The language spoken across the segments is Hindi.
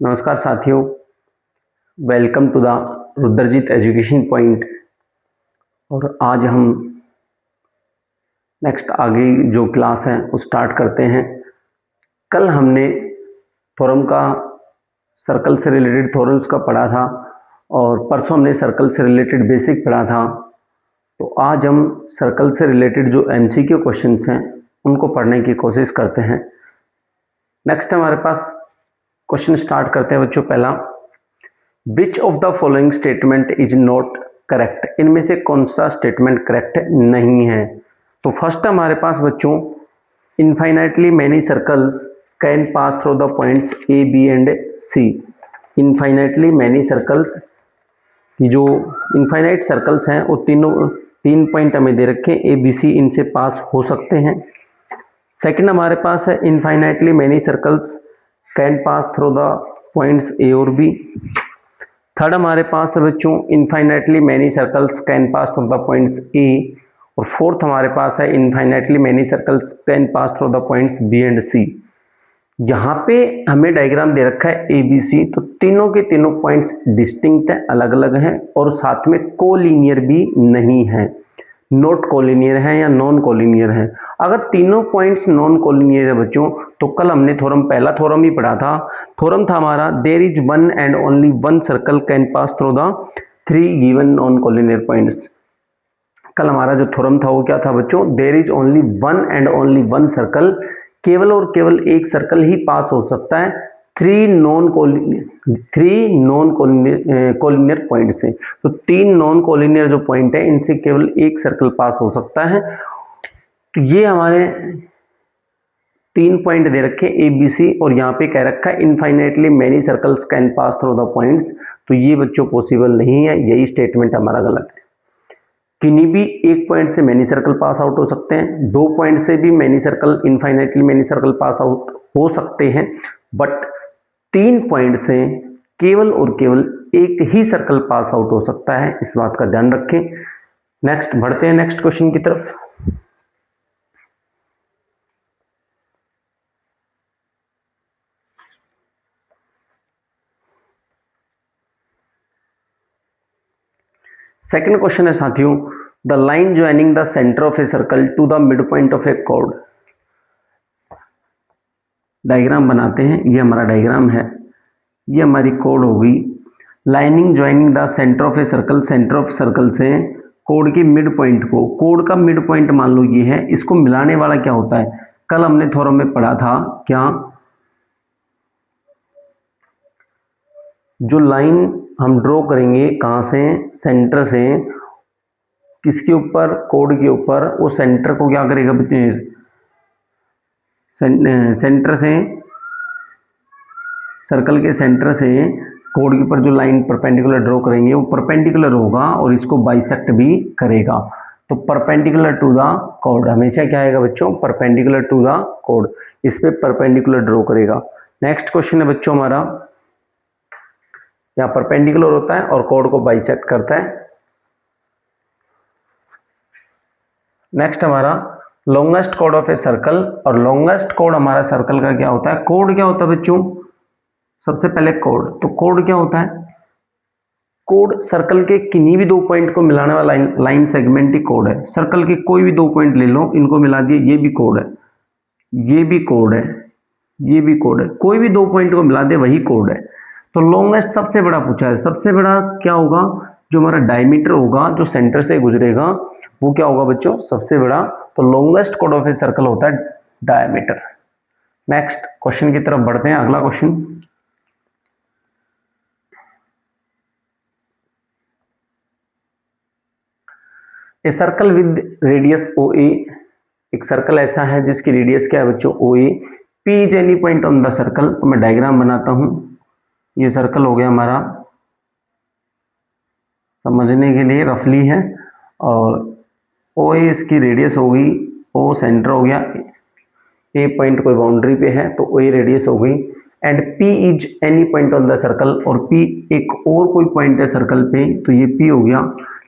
नमस्कार साथियों, welcome to the Rudrajeet education point. और आज हम नेक्स्ट आगे जो क्लास है वो स्टार्ट करते हैं। कल हमने थ्योरम का सर्कल से रिलेटेड थ्योरम्स का पढ़ा था और परसों हमने सर्कल से रिलेटेड बेसिक पढ़ा था। तो आज हम सर्कल से रिलेटेड जो एमसीक्यू क्वेश्चंस हैं उनको पढ़ने की कोशिश करते हैं। नेक्स्ट हमारे पास क्वेश्चन स्टार्ट करते हैं बच्चों। पहला, which of the following statement is not correct, इनमें से कौन सा स्टेटमेंट करेक्ट नहीं है। तो फर्स्ट हमारे पास बच्चों, infinitely many circles can pass through the points A B and C. Infinitely many circles की जो इनफाइनाइट सर्कल्स हैं वो तीन पॉइंट हमें दे रखे हैं, ए बी सी इनसे पास हो सकते हैं। सेकंड हमारे पास है infinitely many circles can pass through the points A और बी। थर्ड हमारे पास है बच्चों, infinitely many circles can pass through the points A. और फोर्थ हमारे पास है infinitely many circles can pass through the points B and C. यहाँ पे हमें डायग्राम दे रखा है ए बी सी, तो तीनों के तीनों पॉइंट्स डिस्टिंक्ट है, अलग अलग हैं और साथ में कोलिनियर भी नहीं है, नॉट कोलिनियर है या नॉन कोलिनियर है। अगर तीनों पॉइंट्स नॉन कोलिनियर है बच्चों, तो कल हमने पहला थ्योरम ही पढ़ा था। थ्योरम था हमारा, there is one and only one circle can pass through the three given non collinear points. कल हमारा जो थ्योरम था वो क्या था बच्चों, there is only one and only one circle, केवल और केवल एक सर्कल ही पास हो सकता है थ्री नॉन कोलिनियर पॉइंट से। तो तीन नॉन कोलिनियर जो पॉइंट है इनसे केवल एक सर्कल पास हो सकता है। तो ये हमारे तीन पॉइंट दे रखे ए बी सी, और यहाँ पे कह रखा है infinitely many circles can pass through the points. तो ये बच्चों पॉसिबल नहीं है, यही स्टेटमेंट हमारा गलत है। किन्हीं भी एक पॉइंट से मैनी सर्कल पास आउट हो सकते हैं, दो पॉइंट से भी many circle infinitely many circle pass out हो सकते हैं, बट तीन पॉइंट से केवल और केवल एक ही सर्कल पास आउट हो सकता है, इस बात का ध्यान रखें। नेक्स्ट बढ़ते हैं नेक्स्ट क्वेश्चन की तरफ। सेकंड क्वेश्चन है साथियों, the line joining the centre of a circle to the mid point of a chord. Diagram बनाते हैं, ये हमारा डायग्राम है, ये हमारी कोड होगी। Lining joining the centre of a circle, centre of circle से कोड की मिड पॉइंट को, कोड का मिड पॉइंट मान लो ये है, इसको मिलाने वाला क्या होता है, कल हमने थ्योरम में पढ़ा था क्या, जो लाइन हम ड्रॉ करेंगे कहाँ से, सेंटर से, किसके ऊपर, कोड के ऊपर, वो सेंटर को क्या करेगा, सेंटर से, सर्कल के सेंटर से कोड के ऊपर जो लाइन परपेंडिकुलर ड्रॉ करेंगे वो परपेंडिकुलर होगा और इसको बाइसेक्ट भी करेगा। तो परपेंडिकुलर टू द कोड हमेशा क्या आएगा बच्चों, परपेंडिकुलर टू द कोड, इस पे परपेंडिकुलर ड्रॉ करेगा। नेक्स्ट क्वेश्चन है बच्चों हमारा, यहाँ परपेंडिकुलर होता है और कोड को बाइसेक्ट करता है। नेक्स्ट हमारा longest code of a circle, और लॉन्गेस्ट कोड हमारा सर्कल का क्या होता है, कोड क्या होता है बच्चों, सबसे पहले कोड, तो कोड क्या होता है, कोड सर्कल के किन्हीं भी दो पॉइंट को मिलाने वाला लाइन सेगमेंट ही कोड है। सर्कल के कोई भी दो पॉइंट ले लो, इनको मिला दिए, ये भी कोड है, ये भी कोड है, ये भी कोड है, कोई भी दो पॉइंट को मिला दे वही कोड है। तो लॉन्गेस्ट सबसे बड़ा पूछा है, सबसे बड़ा क्या होगा, जो हमारा डायमीटर होगा जो सेंटर से गुजरेगा वो क्या होगा बच्चों, सबसे बड़ा। तो longest code of a circle होता है डायमीटर। नेक्स्ट क्वेश्चन की तरफ बढ़ते हैं। अगला question, A circle with radius O A, एक सर्कल ऐसा है जिसकी रेडियस क्या है बच्चों, O A. P is any point on the circle, तो मैं डायग्राम बनाता हूं, ये सर्कल हो गया हमारा, समझने के लिए रफली है, और ओ ए इसकी रेडियस हो गई, ओ सेंटर हो गया, ए पॉइंट कोई बाउंड्री पे है तो ओ ए रेडियस हो गई, and P is any point on the circle, और पी एक और कोई पॉइंट है सर्कल पे तो ये पी हो गया।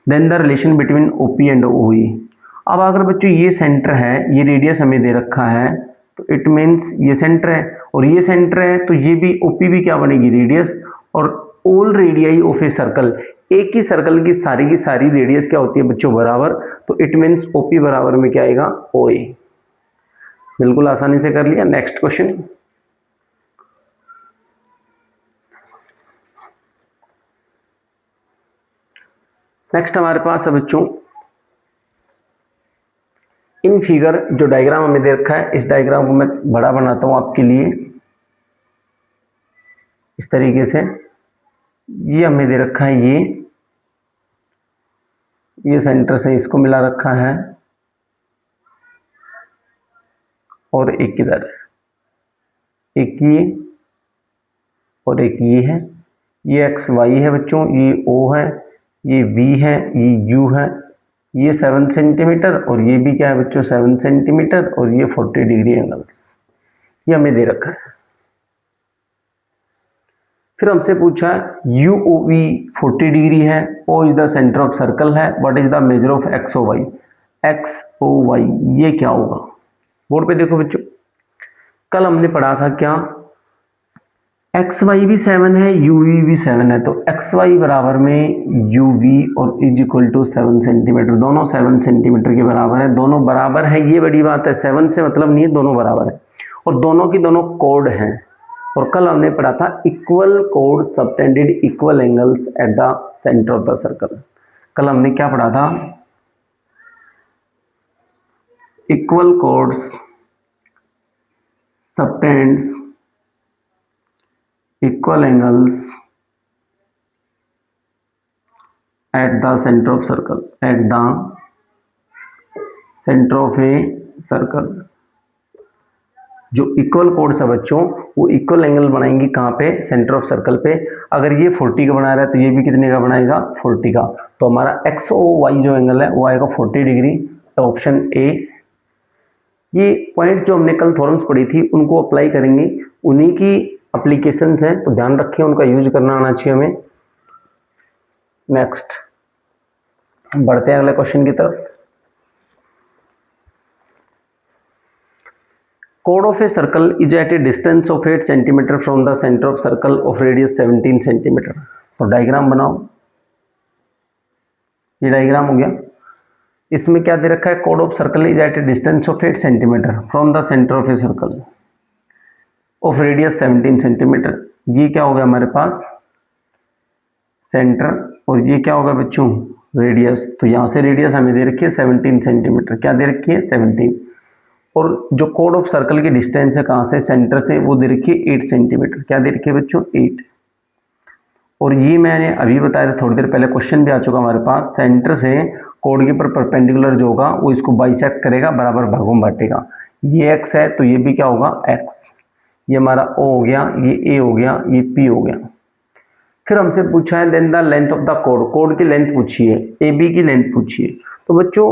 Then the relation between O P and O E. अब अगर बच्चों ये सेंटर है, ये रेडियस हमें दे रखा है, तो इट मीन्स ये सेंटर है और ये सेंटर है, तो ये भी ओपी भी क्या बनेगी, रेडियस। और all radii of a circle, एक ही सर्कल की सारी रेडियस क्या होती है बच्चों, बराबर। तो इट मीन्स ओपी बराबर में क्या आएगा, ओए। बिल्कुल आसानी से कर लिया। नेक्स्ट क्वेश्चन, नेक्स्ट हमारे पास है बच्चों, इन फिगर जो डायग्राम हमें दे रखा है, इस डायग्राम को मैं बड़ा बनाता हूं आपके लिए इस तरीके से। ये हमें दे रखा है, ये सेंटर से इसको मिला रखा है, और एक इधर, एक ये और एक ये है। ये एक्स वाई है बच्चों, ये ओ है, ये वी है, ये यू है। ये 7 सेंटीमीटर और ये भी क्या है बच्चों, 7 सेंटीमीटर, और ये 40 डिग्री एंगल्स, ये हमें दे रखा है। फिर हमसे पूछा यू ओ वी 40 डिग्री है, O is the centre of circle है, what is the measure of X O Y. X O Y ये क्या होगा, बोर्ड पे देखो बच्चों। कल हमने पढ़ा था क्या, एक्स वाई भी 7 है, यू वी भी 7 है, तो एक्स वाई बराबर में यू वी और इज इक्वल टू 7 सेंटीमीटर, दोनों 7 सेंटीमीटर के बराबर है। दोनों बराबर है, ये बड़ी बात है, 7 से मतलब नहीं है, दोनों बराबर है, और दोनों की दोनों कोड हैं। और कल हमने पढ़ा था equal code subtended equal angles at the centre of the circle. कल हमने क्या पढ़ा था, equal codes subtends equal angles at the centre of circle, at the centre of a circle. जो इक्वल कोड्स है बच्चों, वो इक्वल एंगल बनाएंगे कहाँ पे, सेंटर ऑफ सर्कल पे। अगर ये 40 का बना रहा है तो ये भी कितने का बनाएगा, 40 का। तो हमारा एक्स ओ वाई जो एंगल है वो आएगा 40 डिग्री, तो ऑप्शन ए। ये पॉइंट जो हमने कल थ्योरम्स पढ़ी थी उनको अप्लाई करेंगे, उन्हीं की एप्लीकेशंस हैं, तो ध्यान रखें, उनका यूज करना आना चाहिए हमें। नेक्स्ट बढ़ते हैं अगले क्वेश्चन की तरफ। Chord of a circle is at a distance of 8 cm from the center of circle of radius 17 cm। तो डायग्राम बनाओ, ये डायग्राम हो गया। इसमें क्या दे रखा है, chord of circle is at a distance of 8 cm from the center of a circle of radius 17 cm। ये क्या होगा हमारे पास, सेंटर, और ये क्या होगा बच्चों, रेडियस। तो यहाँ से रेडियस हमें दे रखी है 17 सेंटीमीटर, क्या दे रखी है 17, और जो कोड ऑफ सर्कल की डिस्टेंस है कहाँ से, सेंटर से, वो दे रखी है 8 सेंटीमीटर, क्या दे रखी है बच्चों, 8। और ये मैंने अभी बताया था थोड़ी देर पहले, क्वेश्चन भी आ चुका हमारे पास, सेंटर से कोड के ऊपर परपेंडिकुलर जो होगा वो इसको बाइसेक्ट करेगा, बराबर भागों में बांटेगा। ये एक्स है तो ये भी क्या होगा, एक्स। ये हमारा ओ हो गया, ये ए हो गया, ये पी हो गया। फिर हमसे पूछा है then the length of the कोड, कोड की लेंथ पूछिए, ए बी की लेंथ पूछिए। तो बच्चों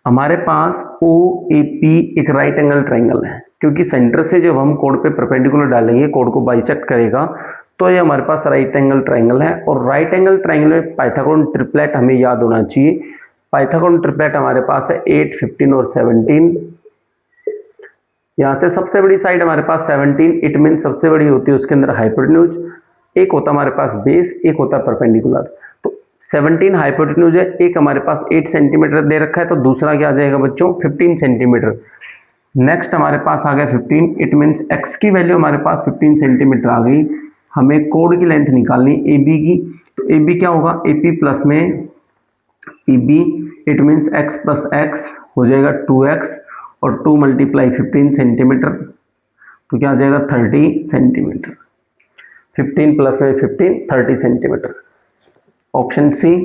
हमारे पास ओ ए पी एक राइट एंगल ट्राइंगल है, क्योंकि सेंटर से जब हम कोड पे परपेंडिकुलर डालेंगे, कोड को बाइसेक्ट करेगा, तो ये हमारे पास राइट एंगल ट्राइंगल है। और राइट एंगल ट्राइंगल में पाइथागोरन ट्रिपलेट हमें याद होना चाहिए। पाइथागोरन ट्रिपलेट हमारे पास है 8, 15 और 17। यहाँ से सबसे बड़ी साइड हमारे पास 17, इट मीन सबसे बड़ी होती है उसके अंदर हाइपोटेन्यूज, एक होता हमारे पास बेस, एक होता है परपेंडिकुलर। तो 17 हाइपोटेन्यूज है, एक हमारे पास 8 सेंटीमीटर दे रखा है, तो दूसरा क्या आ जाएगा बच्चों, 15 सेंटीमीटर। नेक्स्ट हमारे पास आ गया 15, इट मीन्स एक्स की वैल्यू हमारे पास 15 सेंटीमीटर आ गई। हमें कोड की लेंथ निकालनी ए बी की, तो ए बी क्या होगा, ए पी प्लस में P B, it means x plus x हो जाएगा 2x, और 2 मल्टीप्लाई 15 सेंटीमीटर, तो क्या आ जाएगा 30 सेंटीमीटर। 15 प्लस में 15, 30 सेंटीमीटर। ऑप्शन सी,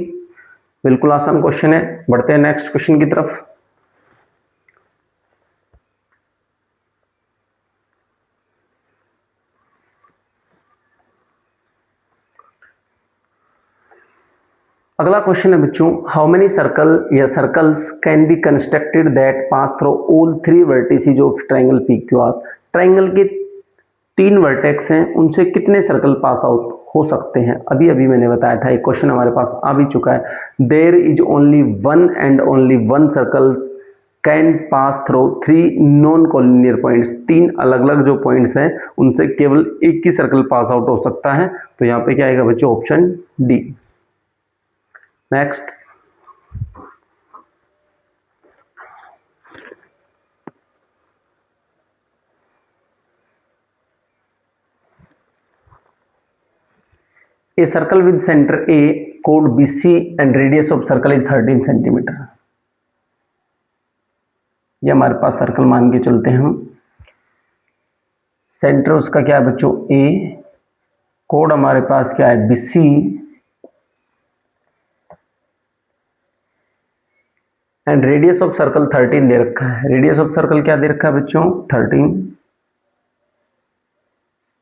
बिल्कुल आसान क्वेश्चन है। बढ़ते हैं नेक्स्ट क्वेश्चन की तरफ। अगला क्वेश्चन है बच्चों, हाउ मेनी सर्कल या circles can be constructed that pass through all 3 vertices of triangle P Q R. Triangle के 3 वर्टेक्स हैं, उनसे कितने सर्कल पास आउट हो सकते हैं। अभी अभी मैंने बताया था, एक क्वेश्चन हमारे पास आ भी चुका है। There is only one and only one circles can pass through 3 non collinear points, 3 अलग अलग जो पॉइंट्स हैं उनसे केवल एक ही सर्कल पास आउट हो सकता है। तो यहाँ पे क्या आएगा बच्चों, option D. Next, A circle with centre A, code BC and radius of circle is 13 centimetre. ये हमारे पास सर्कल मान के चलते हैं हम। सेंटर उसका क्या है बच्चों, ए, कोड हमारे पास क्या है BC, and radius of circle 13 दे रखा है। रेडियस ऑफ सर्कल क्या दे रखा है बच्चों,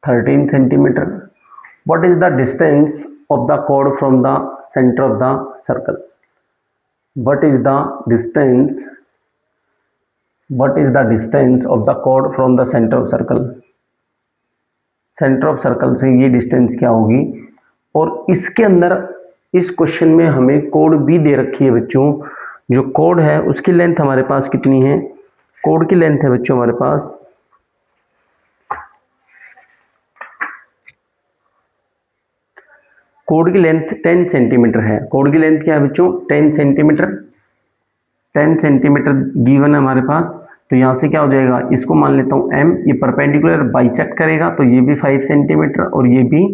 13 centimetre. What is the distance of the code from the centre of the circle? What is the distance of the code from the centre of circle? Centre of circle से ये डिस्टेंस क्या होगी? और इसके अंदर इस क्वेश्चन में हमें कोड भी दे रखी है बच्चों। जो कोड है उसकी लेंथ हमारे पास कितनी है? कोड की लेंथ है बच्चों हमारे पास कोड की लेंथ 10 सेंटीमीटर है। कोड की लेंथ क्या है बच्चों, 10 सेंटीमीटर। 10 सेंटीमीटर गिवन है हमारे पास। तो यहाँ से क्या हो जाएगा, इसको मान लेता हूँ m, ये परपेंडिकुलर बाइसेक्ट करेगा तो ये भी 5 सेंटीमीटर और ये भी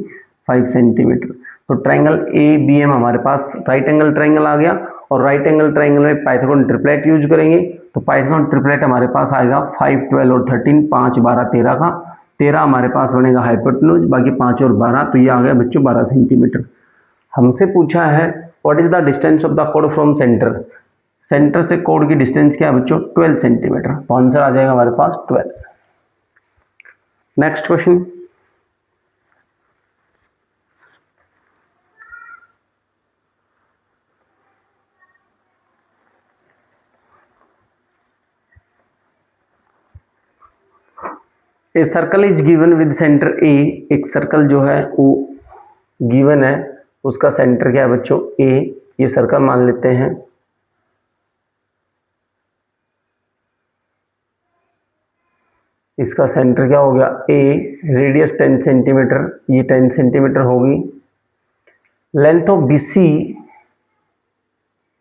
5 सेंटीमीटर। तो ट्राइंगल ABM हमारे पास राइट एंगल ट्राइंगल आ गया। और राइट एंगल ट्राइंगल में पाइथागोरन ट्रिपलेट यूज करेंगे। तो पाइथागोरन ट्रिपलेट हमारे पास आएगा 5, 12 और 13, 5, 12, 13 का। 13 हमारे पास बनेगा हाइपोटेन्यूज, बाकी 5 और 12, तो ये आ गया बच्चों 12 सेंटीमीटर। हमसे पूछा है what is the distance of the code from centre? Centre से कोड की डिस्टेंस क्या है बच्चों, 12 सेंटीमीटर। तो आंसर आ जाएगा हमारे पास 12। Next question, A circle is given with centre A. एक सर्कल जो है वो गिवन है, उसका सेंटर क्या है बच्चों, ए। ये सर्कल मान लेते हैं। इसका सेंटर क्या हो गया, ए। रेडियस 10 सेंटीमीटर, ये 10 सेंटीमीटर होगी। Length of BC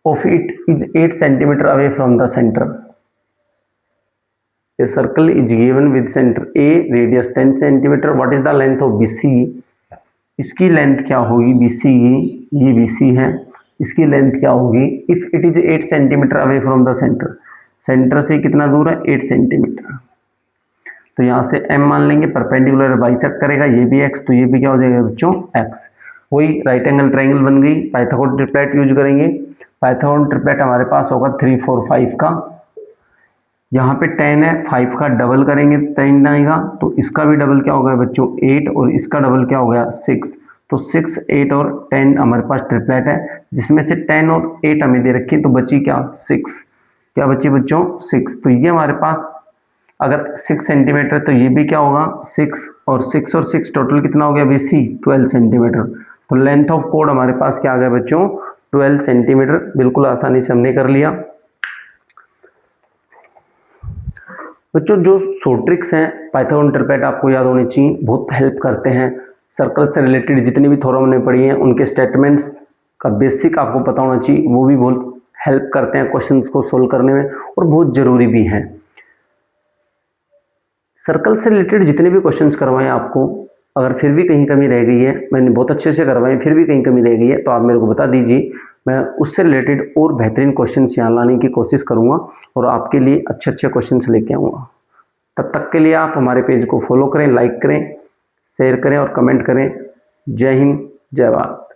of it is 8 centimetre away from the centre. A circle is given with center A, radius 10 centimeter. What is the length of BC? इसकी लेंथ क्या होगी BC की, ये BC है, इसकी लेंथ क्या होगी? If it is 8 centimetre away from the centre, centre से कितना दूर है, 8 सेंटीमीटर। तो यहाँ से M मान लेंगे, परपेंडिकुलर बाइसेक्ट करेगा, ये भी X, तो ये भी क्या हो जाएगा बच्चों, X। वही राइट एंगल ट्राइंगल बन गई। पाइथागोरन ट्रिपलेट यूज करेंगे। पाइथागोरन ट्रिपलेट हमारे पास होगा 3, 4, 5 का। यहाँ पे 10 है, 5 का डबल करेंगे 10 आएगा, तो इसका भी डबल क्या हो गया बच्चों, 8, और इसका डबल क्या हो गया, 6। तो 6, 8 और 10 हमारे पास ट्रिपलेट है, जिसमें से 10 और 8 हमें दे रखी है, तो बची क्या, 6। क्या बची बच्चों, 6। तो ये हमारे पास अगर 6 सेंटीमीटर, तो ये भी क्या होगा 6, और 6 टोटल कितना हो गया BC, 12 सेंटीमीटर। तो लेंथ ऑफ कोड हमारे पास क्या आ गया बच्चों, 12 सेंटीमीटर। बिल्कुल आसानी से हमने कर लिया। बच्चों जो शॉर्ट ट्रिक्स हैं पाइथागोरन ट्रिपलेट आपको याद होनी चाहिए, बहुत हेल्प करते हैं। सर्कल से रिलेटेड जितनी भी थ्योरम हमने पढ़ी हैं उनके स्टेटमेंट्स का बेसिक आपको पता होना चाहिए, वो भी बहुत हेल्प करते हैं क्वेश्चंस को सोल्व करने में, और बहुत ज़रूरी भी हैं। सर्कल से रिलेटेड जितने भी क्वेश्चंस करवाएं आपको, अगर फिर भी कहीं कमी रह गई है, मैंने बहुत अच्छे से करवाए, फिर भी कहीं कमी रह गई है, तो आप मेरे को बता दीजिए, मैं उससे रिलेटेड और बेहतरीन क्वेश्चंस यहाँ लाने की कोशिश करूँगा और आपके लिए अच्छे अच्छे क्वेश्चंस लेके आऊँगा। तब तक के लिए आप हमारे पेज को फॉलो करें, लाइक करें, शेयर करें और कमेंट करें। जय हिंद, जय भारत।